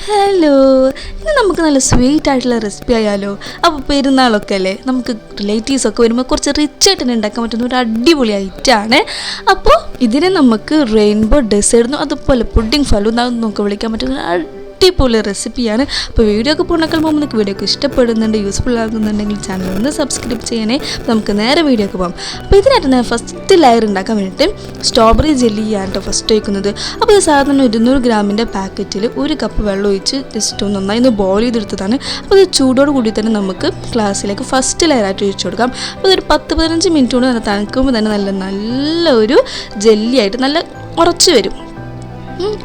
Hello, ഇനി നമുക്ക് നല്ല സ്വീറ്റ് ആയിട്ടുള്ള റെസിപ്പി ആയാലോ. അപ്പോൾ പെരുന്നാളൊക്കെ അല്ലേ, നമുക്ക് റിലേറ്റീവ്സൊക്കെ വരുമ്പോൾ കുറച്ച് റിച്ച് ആയിട്ട് ഉണ്ടാക്കാൻ പറ്റുന്ന ഒരു അടിപൊളി ഐറ്റമാണ്. അപ്പോൾ ഇതിനെ നമുക്ക് റെയിൻബോ ഡെസേർട്ട്ന്നും അതുപോലെ പുഡിംഗ് ഫലൂദ നമുക്ക് വിളിക്കാൻ പറ്റുന്ന അടിപൊളി റെസിപ്പിയാണ്. അപ്പോൾ വീഡിയോ ഒക്കെ പോകുന്നതിനേക്കാൾ മുമ്പ് നിങ്ങൾക്ക് വീഡിയോ ഒക്കെ ഇഷ്ടപ്പെടുന്നുണ്ട്, യൂസ്ഫുൾ ആകുന്നുണ്ടെങ്കിൽ ചാനൽ ഒന്ന് സബ്സ്ക്രൈബ് ചെയ്യണേ. അപ്പോൾ നമുക്ക് നേരെ വീഡിയോ ഒക്കെ പോകാം. അപ്പോൾ ഇതിനായിട്ട് ഞാൻ ഫസ്റ്റ് ലെയർ ഉണ്ടാക്കാൻ വേണ്ടിയിട്ട് സ്ട്രോബെറി ജെല്ലിയാണ് ഫസ്റ്റ് ഒഴിക്കുന്നത്. അപ്പോൾ ഇത് സാധാരണ 200 ഗ്രാമിൻ്റെ പാക്കറ്റിൽ 1 കപ്പ് വെള്ളം ഒഴിച്ച് ജസ്റ്റ് ഒന്ന് നന്നായി ബോയിൽ ചെയ്തെടുത്തതാണ്. അപ്പോൾ ഇത് ചൂടോട് കൂടി തന്നെ നമുക്ക് ഗ്ലാസ്സിലേക്ക് ഫസ്റ്റ് ലെയറായിട്ട് ഒഴിച്ചു കൊടുക്കാം. അപ്പോൾ ഇതൊരു 10-15 മിനിറ്റ് കൊണ്ട് നല്ല തണുക്കുമ്പോൾ തന്നെ നല്ല ഒരു ജെല്ലിയായിട്ട് നല്ല ഉറച്ച് വരും.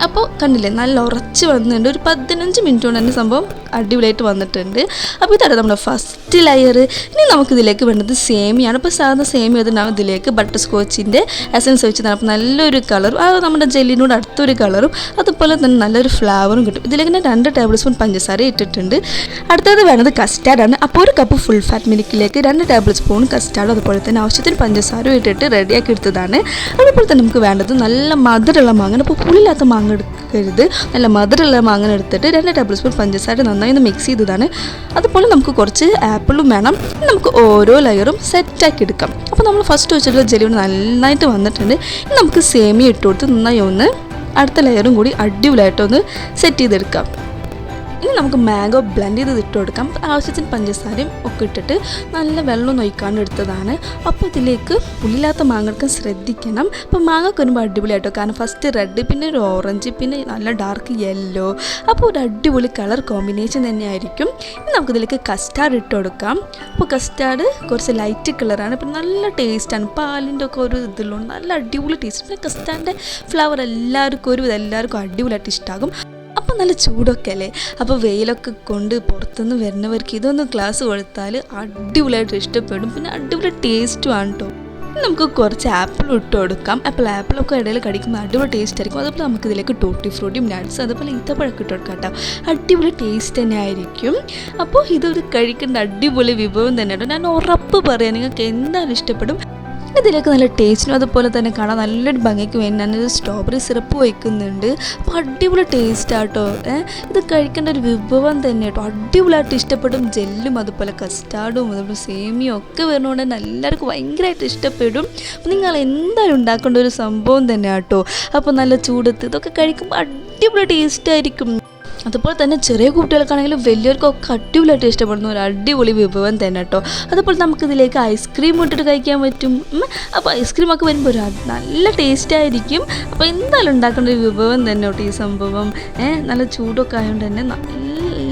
അപ്പോൾ കണ്ടില്ലേ, നല്ല ഉറച്ച് വന്നിട്ടുണ്ട്. ഒരു 15 മിനിറ്റ് കൊണ്ട് തന്നെ സംഭവം അടിപൊളിയായിട്ട് വന്നിട്ടുണ്ട്. അപ്പോൾ ഇതാണ് നമ്മുടെ ഫസ്റ്റ് ലെയർ. ഇനി നമുക്കിതിലേക്ക് വേണ്ടത് സേമിയാണ്. അപ്പോൾ സാധാരണ സേമിയ ഇതിലേക്ക് ബട്ടർ സ്കോച്ചിൻ്റെ എസൻസ് വെച്ചതാണ്. അപ്പോൾ നല്ലൊരു കളറും അത് നമ്മുടെ ജെല്ലിനോട് അടുത്തൊരു കളറും അതുപോലെ തന്നെ നല്ലൊരു ഫ്ലേവറും കിട്ടും. ഇതിലേക്ക് ഞാൻ 2 ടേബിൾ സ്പൂൺ പഞ്ചസാര ഇട്ടിട്ടുണ്ട്. അടുത്തത് വേണ്ടത് കസ്റ്റാർഡാണ്. അപ്പോൾ 1 കപ്പ് ഫുൾ ഫാറ്റ് മിൽക്കിലേക്ക് 2 ടേബിൾ സ്പൂൺ കസ്റ്റാർഡും അതുപോലെ തന്നെ ആവശ്യത്തിന് പഞ്ചസാരയും ഇട്ടിട്ട് റെഡിയാക്കി എടുത്തതാണ്. അതുപോലെ തന്നെ നമുക്ക് വേണ്ടത് നല്ല മധുരമുള്ള മാങ്ങ. അപ്പോൾ പുളിയില്ലാത്ത മാങ്ങ എടുക്കരുത്, നല്ല മധുരമുള്ള മാങ്ങ എടുത്തിട്ട് 2 ടേബിൾ സ്പൂൺ പഞ്ചസാര നന്നായി മിക്സ് ചെയ്തതാണ്. അതുപോലെ നമുക്ക് കുറച്ച് ആപ്പിളും വേണം. നമുക്ക് ഓരോ ലെയറും സെറ്റാക്കി എടുക്കാം. അപ്പോൾ നമ്മൾ ഫസ്റ്റ് വെച്ചിട്ടുള്ള ജെല്ലി നന്നായിട്ട് വന്നിട്ടുണ്ട്. ഇനി നമുക്ക് സേമിയ ഇട്ട് കൊടുത്ത് നന്നായി ഒന്ന് അടുത്ത ലെയറും കൂടി അടിപൊളിയായിട്ടൊന്ന് സെറ്റ് ചെയ്തെടുക്കാം. ഇനി നമുക്ക് മാംഗോ ബ്ലെൻഡ് ചെയ്ത് ഇട്ട് കൊടുക്കാം. ആവശ്യത്തിന് പഞ്ചസാരയും ഒക്കെ ഇട്ടിട്ട് നല്ല വെള്ളം ഒഴിക്കാണ്ട് എടുത്തതാണ്. അപ്പോൾ ഇതിലേക്ക് പുളിയില്ലാത്ത മാങ്ങ എടുക്കാൻ ശ്രദ്ധിക്കണം. അപ്പോൾ മാങ്ങ വരുമ്പോൾ അടിപൊളിയായിട്ടോ, കാരണം ഫസ്റ്റ് റെഡ്, പിന്നെ ഒരു ഓറഞ്ച്, പിന്നെ നല്ല ഡാർക്ക് യെല്ലോ. അപ്പോൾ ഒരു അടിപൊളി കളർ കോമ്പിനേഷൻ തന്നെയായിരിക്കും. ഇനി നമുക്കിതിലേക്ക് കസ്റ്റാർഡ് ഇട്ട് കൊടുക്കാം. അപ്പോൾ കസ്റ്റാർഡ് കുറച്ച് ലൈറ്റ് കളറാണ്, പിന്നെ നല്ല ടേസ്റ്റാണ്. പാലിൻ്റെ ഒക്കെ ഒരു ഇതിലുണ്ട്, നല്ല അടിപൊളി ടേസ്റ്റ്. പിന്നെ കസ്റ്റാർഡിൻ്റെ ഫ്ലേവർ എല്ലാവർക്കും അടിപൊളിയായിട്ട് ഇഷ്ടമാകും. അപ്പോൾ നല്ല ചൂടൊക്കെ അല്ലേ, അപ്പോൾ വെയിലൊക്കെ കൊണ്ട് പുറത്തുനിന്ന് വരുന്നവർക്ക് ഇതൊന്ന് ഗ്ലാസ് കൊടുത്താൽ അടിപൊളിയായിട്ട് ഇഷ്ടപ്പെടും. പിന്നെ അടിപൊളി ടേസ്റ്റുമാണ് കേട്ടോ. നമുക്ക് കുറച്ച് ആപ്പിൾ ഇട്ട് കൊടുക്കാം. ആപ്പിളൊക്കെ ഇടയിൽ കടിക്കുമ്പോൾ അടിപൊളി ടേസ്റ്റ് ആയിരിക്കും. അതുപോലെ നമുക്ക് ഇതിലേക്ക് ടൂട്ടി ഫ്രൂട്ടിയും നട്ട്സ് അതുപോലെ ഈത്തപ്പഴമൊക്കെ ഇട്ട് കൊടുക്കാം കേട്ടോ. അടിപൊളി ടേസ്റ്റ് തന്നെ ആയിരിക്കും. അപ്പോൾ ഇതൊരു കഴിക്കേണ്ട അടിപൊളി വിഭവം തന്നെയാണ്. ഞാൻ ഉറപ്പ് പറയാം, നിങ്ങൾക്ക് എന്തായാലും ഇഷ്ടപ്പെടും. ഇതിലേക്ക് നല്ല ടേസ്റ്റിനും അതുപോലെ തന്നെ കാണാൻ നല്ലൊരു ഭംഗിക്ക് വേണ്ടി ഞാനൊരു സ്ട്രോബെറി സിറപ്പ് വയ്ക്കുന്നുണ്ട്. അപ്പോൾ അടിപൊളി ടേസ്റ്റാട്ടോ. ഇത് കഴിക്കേണ്ട ഒരു വിഭവം തന്നെ കേട്ടോ. അടിപൊളിയായിട്ട് ഇഷ്ടപ്പെടും. ജെല്ലും അതുപോലെ കസ്റ്റാർഡും അതുപോലെ സേമിയും ഒക്കെ വരുന്നതുകൊണ്ട് തന്നെ എല്ലാവർക്കും ഭയങ്കരമായിട്ട് ഇഷ്ടപ്പെടും. അപ്പോൾ നിങ്ങൾ എന്തായാലും ഉണ്ടാക്കേണ്ട ഒരു സംഭവം തന്നെ കേട്ടോ. അപ്പോൾ നല്ല ചൂടത്ത് ഇതൊക്കെ കഴിക്കുമ്പോൾ അടിപൊളി ടേസ്റ്റായിരിക്കും. അതുപോലെ തന്നെ ചെറിയ കുട്ടികൾക്കാണെങ്കിലും വലിയവർക്കൊക്കെ അടിപൊളിയായിട്ട് ഇഷ്ടപ്പെടുന്ന ഒരു അടിപൊളി വിഭവം തന്നെ കേട്ടോ. അതുപോലെ നമുക്കിതിലേക്ക് ഐസ്ക്രീം ഇട്ടിട്ട് കഴിക്കാൻ പറ്റും. അപ്പോൾ ഐസ്ക്രീമൊക്കെ വരുമ്പോൾ ഒരു നല്ല ടേസ്റ്റായിരിക്കും. അപ്പോൾ എന്തായാലും ഉണ്ടാക്കേണ്ട ഒരു വിഭവം തന്നെ കേട്ടോ ഈ സംഭവം. നല്ല ചൂടൊക്കെ ആയതുകൊണ്ട് തന്നെ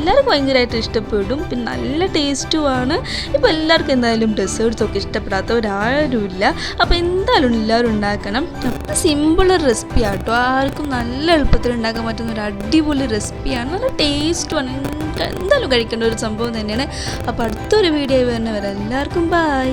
എല്ലാവർക്കും ഭയങ്കരമായിട്ട് ഇഷ്ടപ്പെടും. പിന്നെ നല്ല ടേസ്റ്റുമാണ്. ഇപ്പോൾ എല്ലാവർക്കും എന്തായാലും ഡെസേർട്ട്സൊക്കെ ഇഷ്ടപ്പെടാത്തവരാരുമില്ല. അപ്പോൾ എന്തായാലും എല്ലാവരും ഉണ്ടാക്കണം. അപ്പോൾ സിമ്പിൾ റെസിപ്പി ആട്ടോ, ആർക്കും നല്ല എളുപ്പത്തിൽ ഉണ്ടാക്കാൻ പറ്റുന്ന ഒരു അടിപൊളി റെസിപ്പിയാണ്. നല്ല ടേസ്റ്റുമാണ്. എന്തായാലും കഴിക്കേണ്ട ഒരു സംഭവം തന്നെയാണ്. അപ്പോൾ അടുത്തൊരു വീഡിയോ വരുന്നവരെ എല്ലാവർക്കും ബൈ.